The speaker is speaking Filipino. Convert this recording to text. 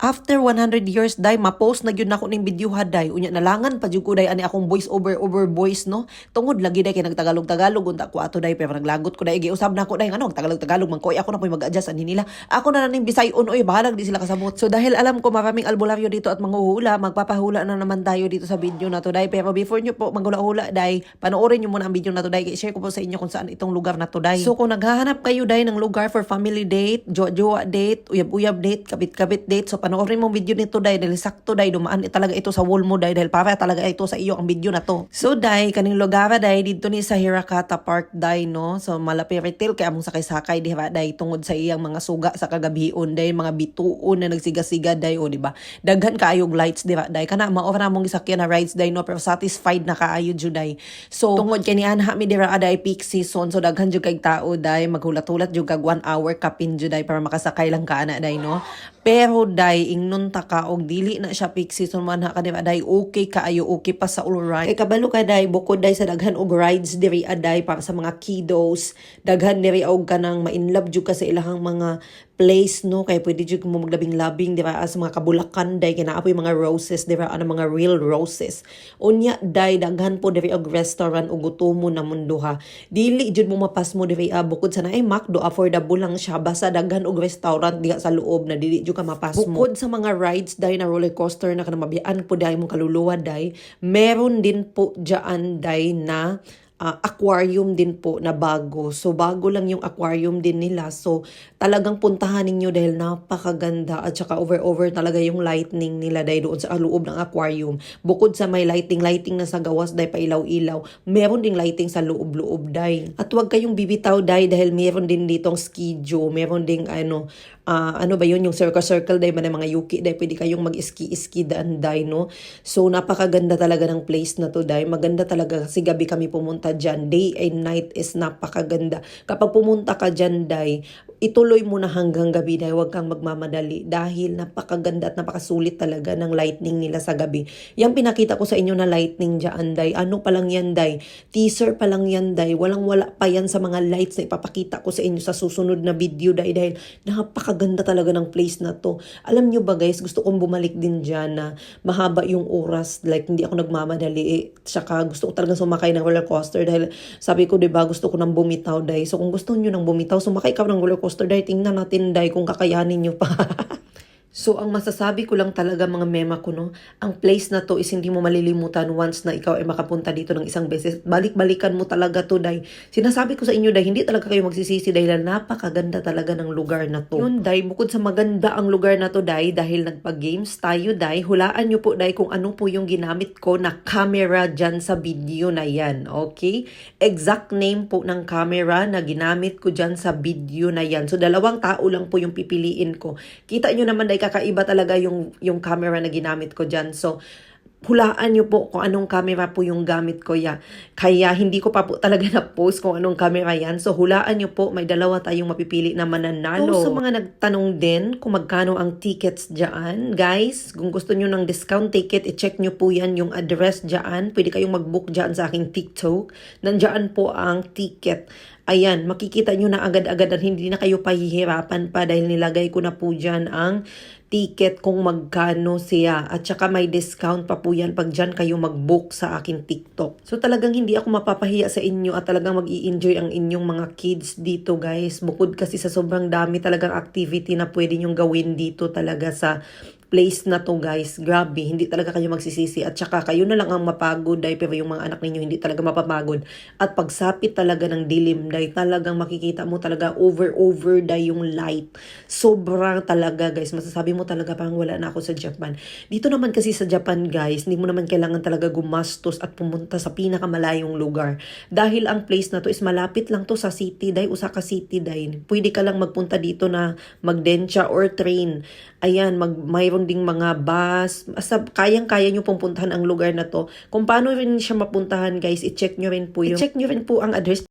After 100 years, day, ma-post na yun ako ning video ha, day. Unya, nalangan pa dyan ko, day, ani akong voice over voice, no? Tungod lagi, day, kay nagtagalog-tagalog, unta ko ato, day, pero naglagot ko, day, giusab na ako, day, ano, tagalog-tagalog, mangkoy, ako na po mag-adjust, ani nila. Ako na ning Bisayon, oy, bahalag di sila kasamot. So, dahil alam ko maraming albularyo dito at manghuhula, magpapahula na naman tayo dito sa video na to, day. Pero before nyo po manghula-hula, day, panoorin nyo muna ang video na to, day. I-share ko po sa inyo kung saan itong lugar na to, day. So, kung naghahanap kayo, day, ng lugar for family date, jowa date, uyab-uyab date, kabit-kabit date, so panoorin mo video nito, day, dahil sakto, day, dumaan talaga ito sa wall mo, day, dahil para talaga ito sa iyo ang video na to. So, day, kaning lugar, day, dito ni sa Hirakata Park, day, no? So, malapiritil, kaya among sakay-sakay, diba, day, tungod sa iyang mga suga sa kagabion, day, mga bituon na nagsiga-siga, day, o, diba? Daghan kaayong lights, diba, day, kana, maora na mong isakyan na rides, day, no? Pero satisfied na kaayo, day. So, tungod kay ni Anha, mi dira, day, peak season, so, daghan jud kay tao, day, maghulat-hulat jud kag 1 hour kapin jud, day, para makasakay lang ka na, day, no? Pero day ingnon ta ka og dili na siya peak season man ha kanima day okay kaayo okay pa sa all ride. Kay kabalo ka day bukod day sa daghan og rides diri aday para sa mga kiddos, daghan diri og kanang ma-inlove jud ka sa ilahang mga place, no? Kay pwede jud mo maglabing-labing di ba sa mga kabulakan day kay naapoy mga roses di ba ano mga real roses. Unya day daghan po diri og restaurant ug gutomo na mundo ha. Dili jud mo mapas mo diri bukod sa naay McDo affordable lang siya basta daghan og restaurant diha sa loob na dili jud ka mapas mo. Bukod sa mga rides day na roller coaster na kanang mabiyaan po day mong kaluluwa day, meron din po diyan day na aquarium din po na bago. So, bago lang yung aquarium din nila. So, talagang puntahan ninyo dahil napakaganda at saka over talaga yung lightning nila dahil doon sa loob ng aquarium. Bukod sa may lighting na sa gawas dahil pa ilaw-ilaw, meron ding lighting sa loob-loob dahil. At huwag kayong bibitaw dahil meron din ditong ski-jo, meron ding ano ba yun, yung circle dahil ba ng mga yuki dahil pwede kayong mag-ski daan dahil, no? So, napakaganda talaga ng place na to dahil. Maganda talaga kasi gabi kami pumunta dyan. Day and night is napakaganda. Kapag pumunta ka dyan dahil, ituloy mo na hanggang gabi dahil huwag kang magmamadali dahil napakaganda at napakasulit talaga ng lightning nila sa gabi. Yang pinakita ko sa inyo na lightning dyan dahil, ano pa lang yan dahil, teaser pa lang yan dahil, walang-wala pa yan sa mga lights na ipapakita ko sa inyo sa susunod na video dahil napakaganda talaga ng place na to. Alam nyo ba guys, gusto kong bumalik din dyan na mahaba yung oras, like hindi ako nagmamadali tsaka gusto ko talaga sumakay ng roller coaster dahil sabi ko diba gusto ko nang bumitaw dahil. So kung gusto nyo nang bumitaw, sumakay ka ng roller coaster dahil, tingnan natin dahil kung kakayanin nyo pa. So, ang masasabi ko lang talaga mga mema ko, no, ang place na to is hindi mo malilimutan once na ikaw ay makapunta dito ng isang beses. Balik-balikan mo talaga to, day. Sinasabi ko sa inyo, day, hindi talaga kayo magsisisi dahil napakaganda talaga ng lugar na to. Yun, day, bukod sa maganda ang lugar na to, day, dahil nagpa-games tayo, day, hulaan nyo po, day, kung ano po yung ginamit ko na camera dyan sa video na yan, okay? Exact name po ng camera na ginamit ko dyan sa video na yan. So, 2 tao lang po yung pipiliin ko. Kita nyo naman, day, kakaiba talaga yung camera na ginamit ko dyan. So, hulaan nyo po kung anong camera po yung gamit ko ya. Kaya hindi ko pa po talaga na-post kung anong camera yan. So, hulaan nyo po, may 2 tayong mapipili na mananalo. So, sa mga nagtanong din kung magkano ang tickets dyan, guys, kung gusto nyo ng discount ticket, i-check nyo po yan yung address dyan. Pwede kayong mag-book dyan sa aking TikTok. Nandyan po ang ticket. Ayan, makikita nyo na agad-agad at hindi na kayo pahihirapan pa dahil nilagay ko na po dyan ang ticket kung magkano siya. At saka may discount pa po yan pag dyan kayo mag-book sa akin TikTok. So talagang hindi ako mapapahiya sa inyo at talagang mag-i-enjoy ang inyong mga kids dito guys. Bukod kasi sa sobrang dami talagang activity na pwede nyong gawin dito talaga sa place na to guys. Grabe, hindi talaga kayo magsisisi. At saka kayo na lang ang mapagod dahil pero yung mga anak ninyo hindi talaga mapapagod. At pagsapit talaga ng dilim dahil talagang makikita mo talaga over dahil yung light. Sobrang talaga guys. Masasabi mo talaga parang wala na ako sa Japan. Dito naman kasi sa Japan guys, hindi mo naman kailangan talaga gumastos at pumunta sa pinakamalayong lugar. Dahil ang place na to is malapit lang to sa city dahil Osaka City dahil. Pwede ka lang magpunta dito na magdensya or train. Ayan, mayroon ding mga bus. Basta kayang-kaya nyo pong puntahan ang lugar na to. Kung paano rin siya mapuntahan guys, i-check nyo rin po ang address